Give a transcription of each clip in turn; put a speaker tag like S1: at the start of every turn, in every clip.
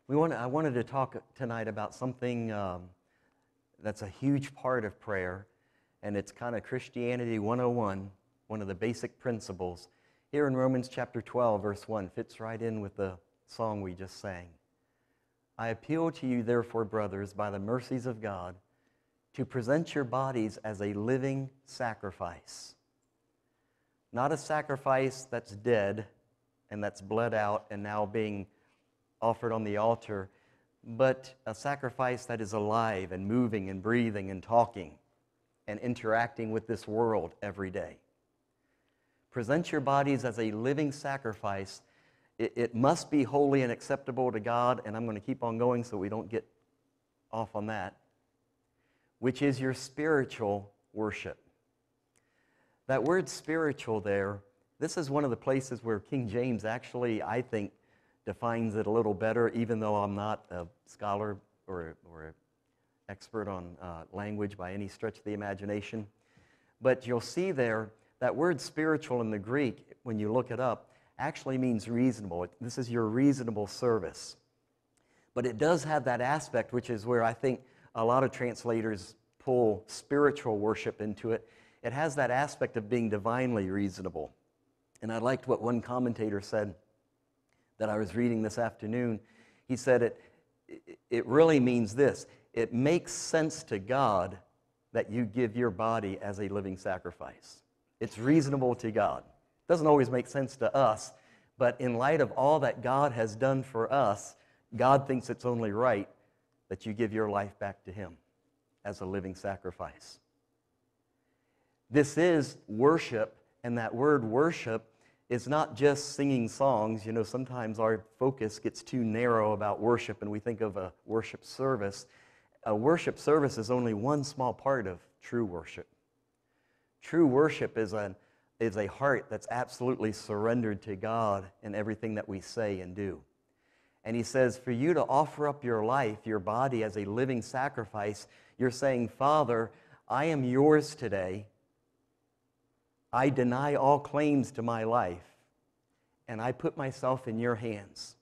S1: I wanted to talk tonight about something that's a huge part of prayer, and it's kind of Christianity 101, one of the basic principles. Here in Romans chapter 12, verse 1, fits right in with the song we just sang. I appeal to you, therefore, brothers, by the mercies of God, to present your bodies as a living sacrifice. Not a sacrifice that's dead and that's bled out and now being offered on the altar, but a sacrifice that is alive and moving and breathing and talking and interacting with this world every day. Present your bodies as a living sacrifice. It must be holy and acceptable to God, and I'm going to keep on going so we don't get off on that, which is your spiritual worship. That word spiritual there, this is one of the places where King James actually, I think, defines it a little better, even though I'm not a scholar or an expert on language by any stretch of the imagination. But you'll see there, that word spiritual in the Greek, when you look it up, actually means reasonable. This is your reasonable service. But it does have that aspect, which is where I think a lot of translators pull spiritual worship into it. It has that aspect of being divinely reasonable. And I liked what one commentator said that I was reading this afternoon. He said it really means this. It makes sense to God that you give your body as a living sacrifice. It's reasonable to God. It doesn't always make sense to us, but in light of all that God has done for us, God thinks it's only right that you give your life back to Him as a living sacrifice. This is worship, and that word worship is not just singing songs. You know, sometimes our focus gets too narrow about worship and we think of a worship service. A worship service is only one small part of true worship. True worship is a heart that's absolutely surrendered to God in everything that we say and do. And he says, for you to offer up your life, your body as a living sacrifice, you're saying, Father, I am yours today. I deny all claims to my life, and I put myself in your hands.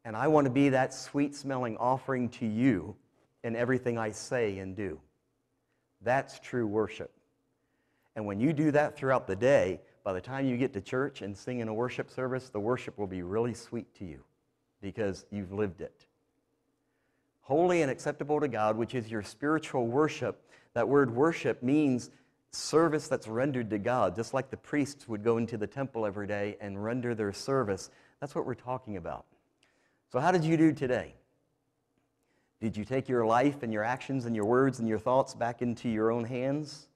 S1: And I want to be that sweet-smelling offering to you in everything I say and do. That's true worship. And when you do that throughout the day, by the time you get to church and sing in a worship service, the worship will be really sweet to you because you've lived it. Holy and acceptable to God, which is your spiritual worship. That word worship means service that's rendered to God, just like the priests would go into the temple every day and render their service. That's what we're talking about. So how did you do today? Did you take your life and your actions and your words and your thoughts back into your own hands?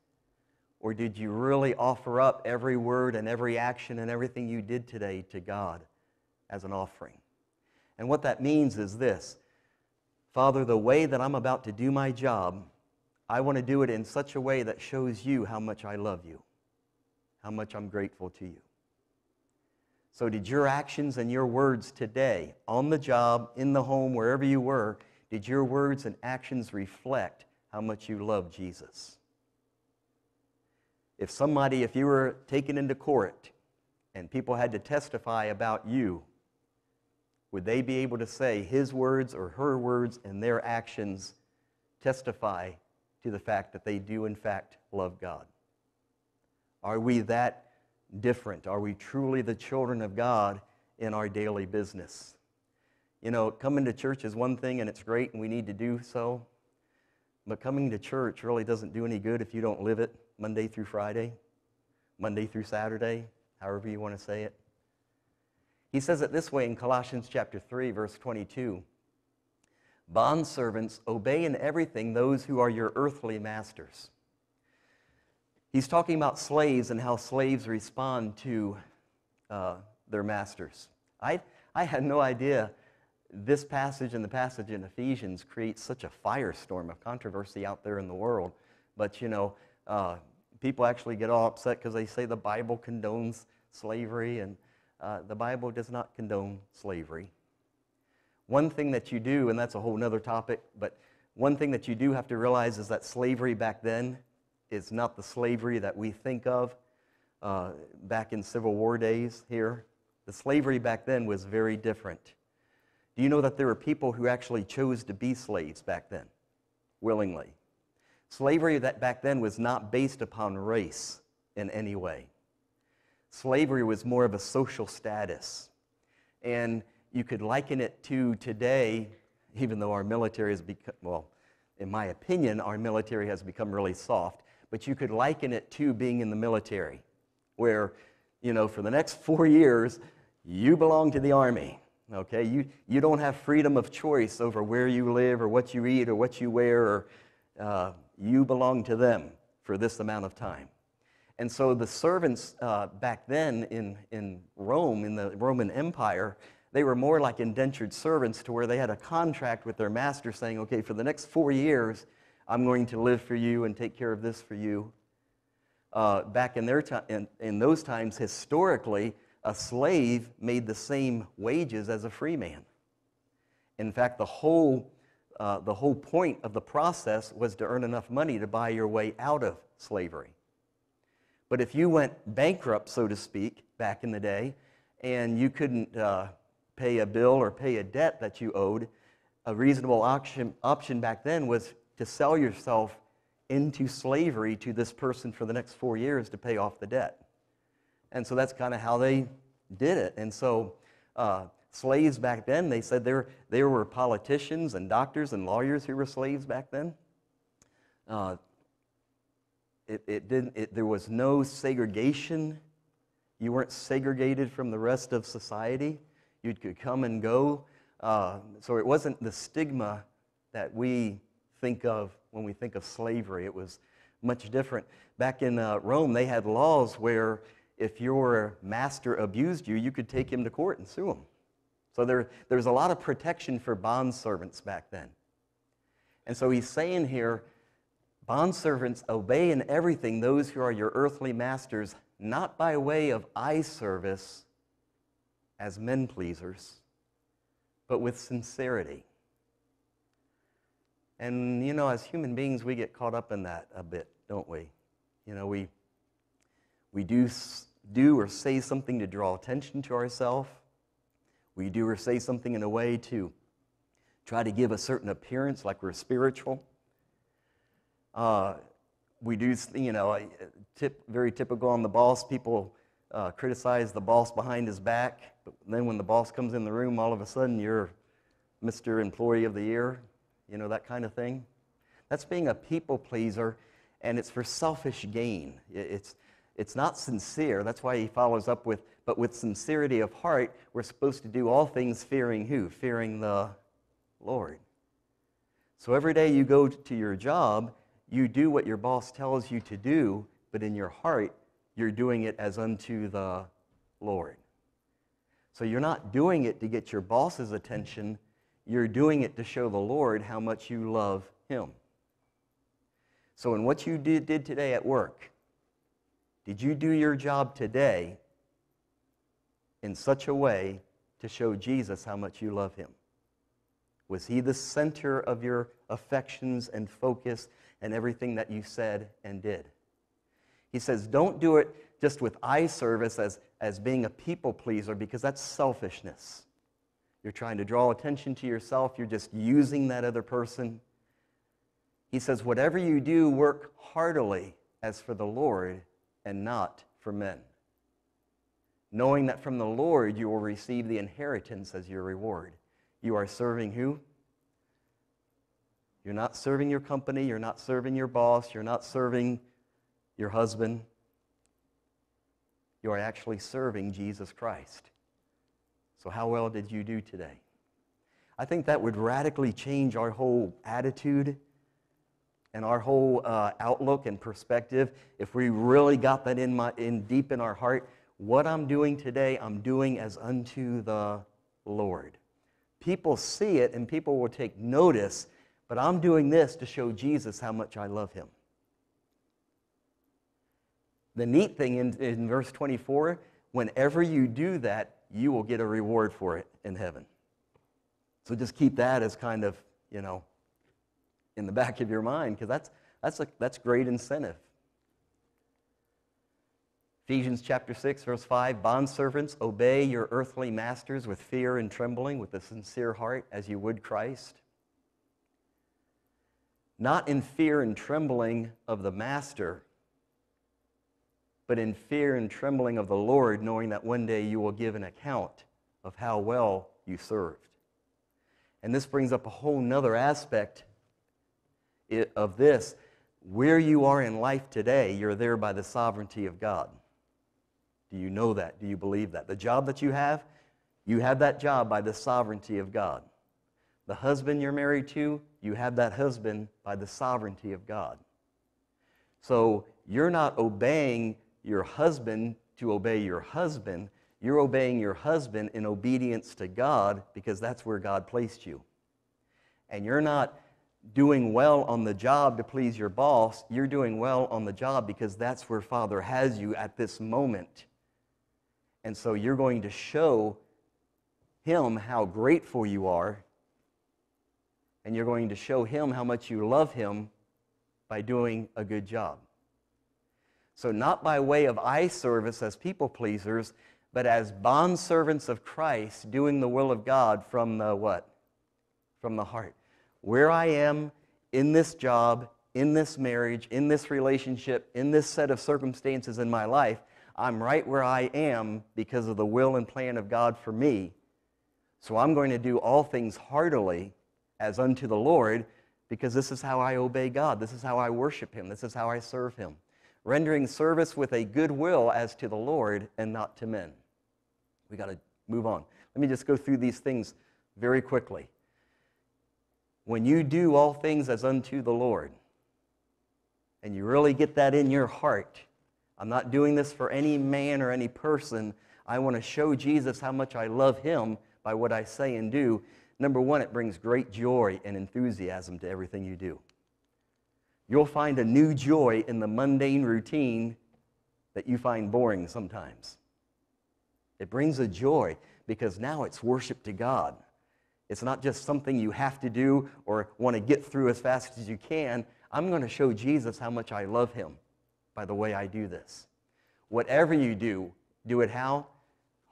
S1: Or did you really offer up every word and every action and everything you did today to God as an offering? And what that means is this: Father, the way that I'm about to do my job, I want to do it in such a way that shows you how much I love you, how much I'm grateful to you. So did your actions and your words today, on the job, in the home, wherever you were, did your words and actions reflect how much you love Jesus? If you were taken into court and people had to testify about you, would they be able to say his words or her words and their actions testify to the fact that they do in fact love God? Are we that different? Are we truly the children of God in our daily business? You know, coming to church is one thing and it's great and we need to do so, but coming to church really doesn't do any good if you don't live it Monday through Friday, Monday through Saturday, however you want to say it. He says it this way in Colossians chapter 3, verse 22. Bondservants, obey in everything those who are your earthly masters. He's talking about slaves and how slaves respond to their masters. I had no idea this passage and the passage in Ephesians creates such a firestorm of controversy out there in the world. But, you know, people actually get all upset because they say the Bible condones slavery, and the Bible does not condone slavery. One thing that you do, and that's a whole other topic, but one thing that you do have to realize is that slavery back then is not the slavery that we think of back in Civil War days here. The slavery back then was very different. Do you know that there were people who actually chose to be slaves back then, willingly? Slavery that back then was not based upon race in any way. Slavery was more of a social status. And you could liken it to today, even though our military has become, well, in my opinion, our military has become really soft, but you could liken it to being in the military, where, you know, for the next 4 years, you belong to the Army, okay? You don't have freedom of choice over where you live or what you eat or what you wear, or you belong to them for this amount of time. And so the servants back then in Rome, in the Roman Empire, they were more like indentured servants, to where they had a contract with their master saying, okay, for the next 4 years, I'm going to live for you and take care of this for you. Back in their time, in those times, historically, a slave made the same wages as a free man. In fact, the whole point of the process was to earn enough money to buy your way out of slavery. But if you went bankrupt, so to speak, back in the day, and you couldn't pay a bill or pay a debt that you owed, a reasonable option back then was to sell yourself into slavery to this person for the next 4 years to pay off the debt. And so that's kind of how they did it. And so slaves back then, they said there were politicians and doctors and lawyers who were slaves back then. There was no segregation. You weren't segregated from the rest of society. You could come and go. So it wasn't the stigma that we think of when we think of slavery. It was much different. Back in Rome, they had laws where if your master abused you, you could take him to court and sue him. So there was a lot of protection for bondservants back then. And so he's saying here, bondservants, obey in everything those who are your earthly masters, not by way of eye service as men pleasers, but with sincerity. And, you know, as human beings, we get caught up in that a bit, don't we? You know, we do or say something to draw attention to ourselves. We do or say something in a way to try to give a certain appearance, like we're spiritual. We do, you know, very typical on the boss. People criticize the boss behind his back, but then when the boss comes in the room, all of a sudden you're Mr. Employee of the Year, you know, that kind of thing. That's being a people pleaser, and it's for selfish gain. It's not sincere. That's why he follows up with, but with sincerity of heart, we're supposed to do all things fearing who? Fearing the Lord. So every day you go to your job, you do what your boss tells you to do, but in your heart, you're doing it as unto the Lord. So you're not doing it to get your boss's attention, you're doing it to show the Lord how much you love Him. So in what you did today at work, did you do your job today in such a way to show Jesus how much you love Him? Was He the center of your affections and focus and everything that you said and did? He says, don't do it just with eye service as being a people pleaser, because that's selfishness. You're trying to draw attention to yourself. You're just using that other person. He says, whatever you do, work heartily as for the Lord and not for men, knowing that from the Lord you will receive the inheritance as your reward. You are serving who? You're not serving your company. You're not serving your boss. You're not serving your husband. You are actually serving Jesus Christ. So how well did you do today? I think that would radically change our whole attitude and our whole outlook and perspective if we really got that in deep in our heart. What I'm doing today, I'm doing as unto the Lord. People see it and people will take notice, but I'm doing this to show Jesus how much I love Him. The neat thing in verse 24, whenever you do that, you will get a reward for it in heaven. So just keep that as kind of, you know, in the back of your mind, because that's great incentive. Ephesians chapter 6, verse 5, bondservants, obey your earthly masters with fear and trembling, with a sincere heart, as you would Christ. Not in fear and trembling of the master, but in fear and trembling of the Lord, knowing that one day you will give an account of how well you served. And this brings up a whole nother aspect of this. Where you are in life today, you're there by the sovereignty of God. Do you know that? Do you believe that? The job that you have that job by the sovereignty of God. The husband you're married to, you have that husband by the sovereignty of God. So you're not obeying your husband to obey your husband. You're obeying your husband in obedience to God because that's where God placed you. And you're not doing well on the job to please your boss. You're doing well on the job because that's where Father has you at this moment. And so you're going to show Him how grateful you are, and you're going to show Him how much you love Him by doing a good job. So not by way of eye service as people pleasers, but as bondservants of Christ, doing the will of God from the what? From the heart. Where I am in this job, in this marriage, in this relationship, in this set of circumstances in my life, I'm right where I am because of the will and plan of God for me. So I'm going to do all things heartily as unto the Lord, because this is how I obey God. This is how I worship Him. This is how I serve Him. Rendering service with a good will as to the Lord and not to men. We got to move on. Let me just go through these things very quickly. When you do all things as unto the Lord, and you really get that in your heart, I'm not doing this for any man or any person. I want to show Jesus how much I love Him by what I say and do. Number one, it brings great joy and enthusiasm to everything you do. You'll find a new joy in the mundane routine that you find boring sometimes. It brings a joy because now it's worship to God. It's not just something you have to do or want to get through as fast as you can. I'm going to show Jesus how much I love Him by the way I do this. Whatever you do, do it how?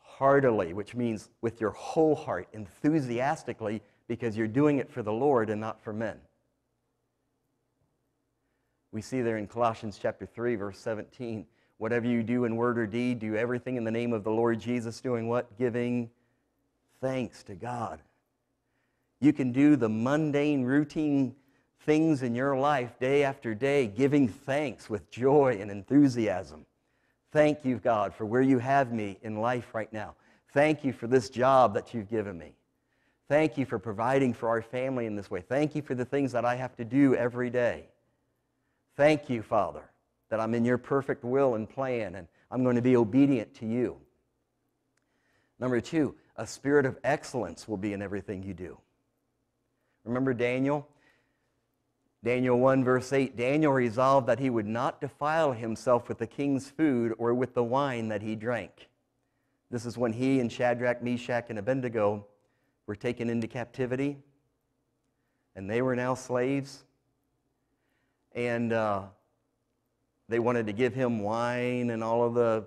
S1: Heartily, which means with your whole heart, enthusiastically, because you're doing it for the Lord and not for men. We see there in Colossians chapter 3, verse 17, whatever you do in word or deed, do everything in the name of the Lord Jesus, doing what? Giving thanks to God. You can do the mundane, routine things in your life day after day, giving thanks with joy and enthusiasm. Thank you, God, for where you have me in life right now. Thank you for this job that you've given me. Thank you for providing for our family in this way. Thank you for the things that I have to do every day. Thank you, Father, that I'm in your perfect will and plan, and I'm going to be obedient to you. Number two, a spirit of excellence will be in everything you do. Remember Daniel? Daniel 1, verse 8, Daniel resolved that he would not defile himself with the king's food or with the wine that he drank. This is when he and Shadrach, Meshach, and Abednego were taken into captivity, and they were now slaves. And they wanted to give him wine and all of the,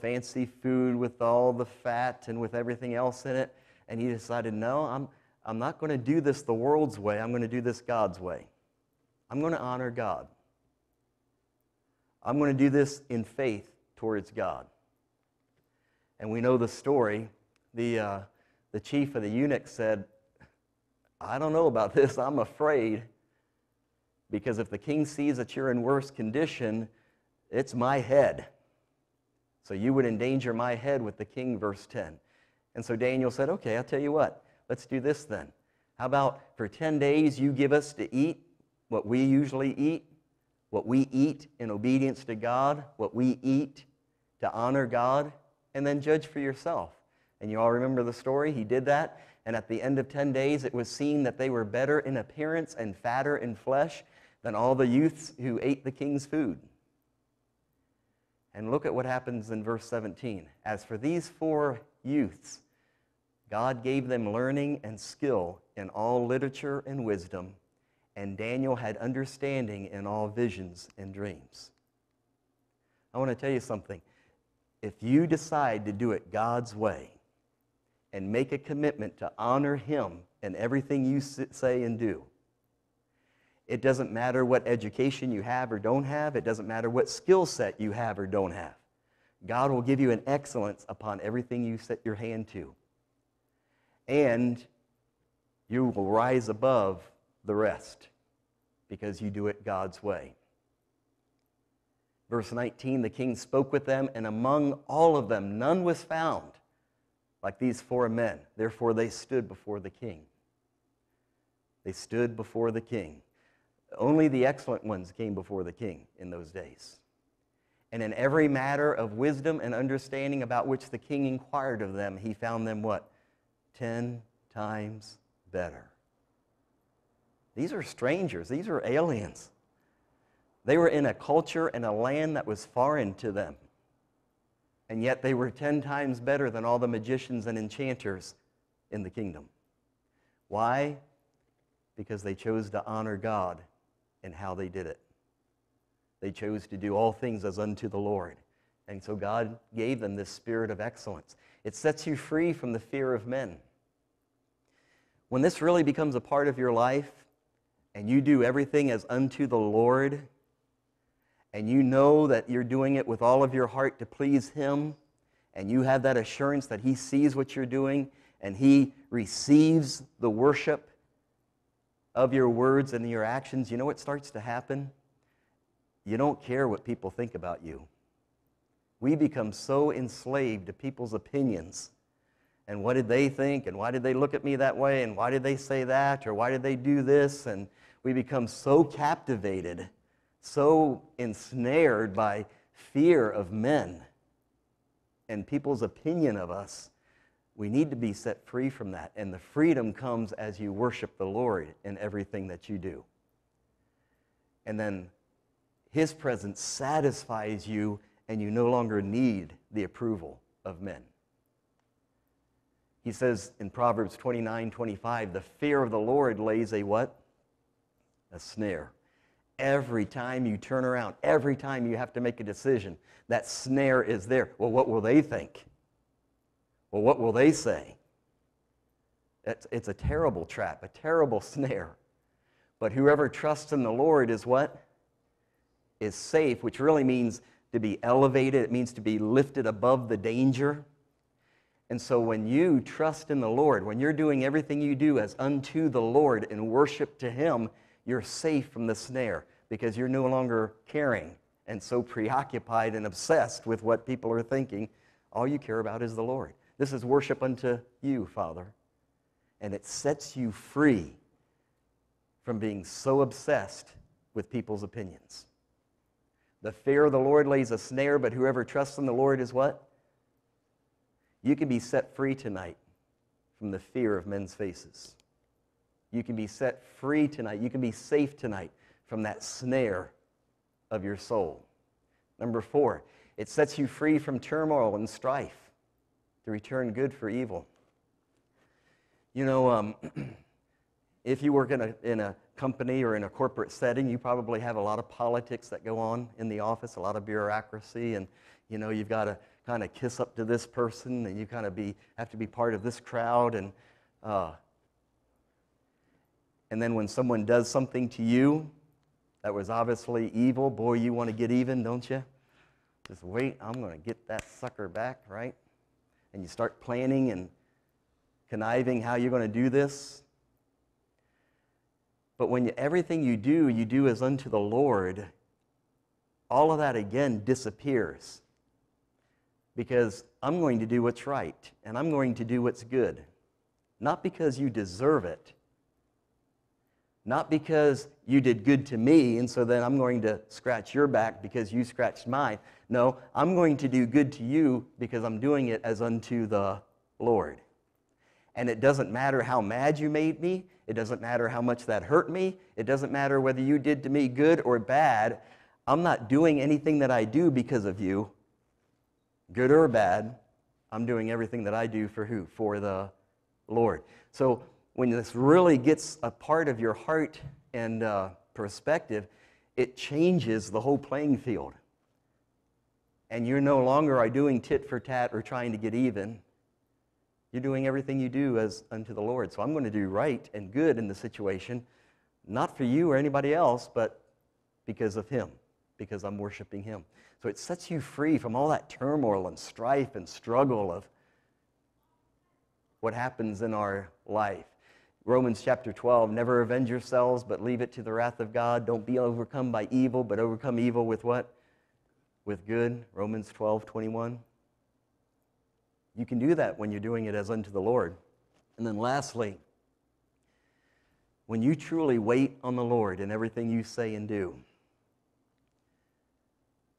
S1: fancy food with all the fat and with everything else in it. And he decided, no, I'm not going to do this the world's way. I'm going to do this God's way. I'm going to honor God. I'm going to do this in faith towards God. And we know the story. The chief of the eunuchs said, I don't know about this. I'm afraid. Because if the king sees that you're in worse condition, it's my head. So you would endanger my head with the king, verse 10. And so Daniel said, okay, I'll tell you what. Let's do this then. How about for 10 days you give us to eat what we usually eat, what we eat in obedience to God, what we eat to honor God, and then judge for yourself. And you all remember the story? He did that, and at the end of 10 days it was seen that they were better in appearance and fatter in flesh than all the youths who ate the king's food. And look at what happens in verse 17. As for these 4 youths, God gave them learning and skill in all literature and wisdom, and Daniel had understanding in all visions and dreams. I want to tell you something. if you decide to do it God's way and make a commitment to honor Him in everything you say and do, it doesn't matter what education you have or don't have. It doesn't matter what skill set you have or don't have. God will give you an excellence upon everything you set your hand to. And you will rise above the rest because you do it God's way. Verse 19, the king spoke with them, and among all of them none was found like these 4 men. Therefore they stood before the king. They stood before the king. Only the excellent ones came before the king in those days. And in every matter of wisdom and understanding about which the king inquired of them, he found them what? 10 times better. These are strangers. These are aliens. They were in a culture and a land that was foreign to them. And yet they were 10 times better than all the magicians and enchanters in the kingdom. Why? Because they chose to honor God in how they did it. They chose to do all things as unto the Lord. And so God gave them this spirit of excellence. It sets you free from the fear of men. When this really becomes a part of your life, and you do everything as unto the Lord, and you know that you're doing it with all of your heart to please Him, and you have that assurance that He sees what you're doing, and He receives the worship of your words and your actions, you know what starts to happen? You don't care what people think about you. We become so enslaved to people's opinions. And what did they think? And why did they look at me that way? And why did they say that? Or why did they do this? And we become so captivated, so ensnared by fear of men and people's opinion of us. We need to be set free from that. And the freedom comes as you worship the Lord in everything that you do. And then His presence satisfies you, and you no longer need the approval of men. He says in Proverbs 29:25, the fear of the Lord lays a what? A snare. Every time you turn around, every time you have to make a decision, that snare is there. Well, what will they think? Well, what will they say? It's a terrible trap, a terrible snare. But whoever trusts in the Lord is what? Is safe, which really means to be elevated. It means to be lifted above the danger. And so when you trust in the Lord, when you're doing everything you do as unto the Lord in worship to Him, you're safe from the snare because you're no longer caring and so preoccupied and obsessed with what people are thinking. All you care about is the Lord. This is worship unto you, Father. And it sets you free from being so obsessed with people's opinions. The fear of the Lord lays a snare, but whoever trusts in the Lord is what? You can be set free tonight from the fear of men's faces. You can be set free tonight. You can be safe tonight from that snare of your soul. Number 4, it sets you free from turmoil and strife to return good for evil. You know, if you work in a company or in a corporate setting, you probably have a lot of politics that go on in the office, a lot of bureaucracy, and you know, you've got to kind of kiss up to this person, and you kind of have to be part of this crowd, and then when someone does something to you that was obviously evil, boy, you want to get even, don't you? Just wait, I'm going to get that sucker back, right? And you start planning and conniving how you're going to do this. But when everything you do as unto the Lord, all of that again disappears. Because I'm going to do what's right, and I'm going to do what's good. Not because you deserve it. Not because you did good to me, and so then I'm going to scratch your back because you scratched mine. No, I'm going to do good to you because I'm doing it as unto the Lord. And it doesn't matter how mad you made me. It doesn't matter how much that hurt me. It doesn't matter whether you did to me good or bad. I'm not doing anything that I do because of you, good or bad. I'm doing everything that I do for who? For the Lord. So when this really gets a part of your heart and perspective, it changes the whole playing field. and you're no longer are doing tit for tat or trying to get even. You're doing everything you do as unto the Lord. So I'm going to do right and good in the situation, not for you or anybody else, but because of Him, because I'm worshiping Him. So it sets you free from all that turmoil and strife and struggle of what happens in our life. Romans chapter 12, never avenge yourselves, but leave it to the wrath of God. Don't be overcome by evil, but overcome evil with what? With good. Romans 12:21. You can do that when you're doing it as unto the Lord. And then lastly, when you truly wait on the Lord in everything you say and do,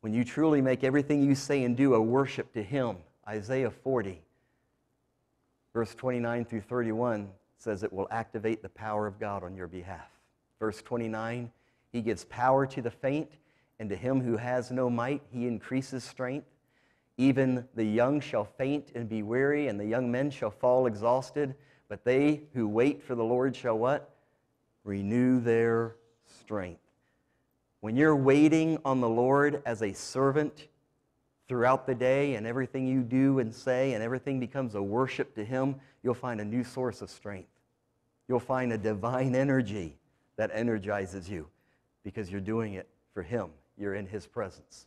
S1: when you truly make everything you say and do a worship to Him, Isaiah 40, verse 29 through 31 says it will activate the power of God on your behalf. Verse 29, He gives power to the faint, and to him who has no might, He increases strength. Even the young shall faint and be weary, and the young men shall fall exhausted. But they who wait for the Lord shall what? Renew their strength. When you're waiting on the Lord as a servant throughout the day, and everything you do and say and everything becomes a worship to Him, you'll find a new source of strength. You'll find a divine energy that energizes you because you're doing it for Him. You're in His presence.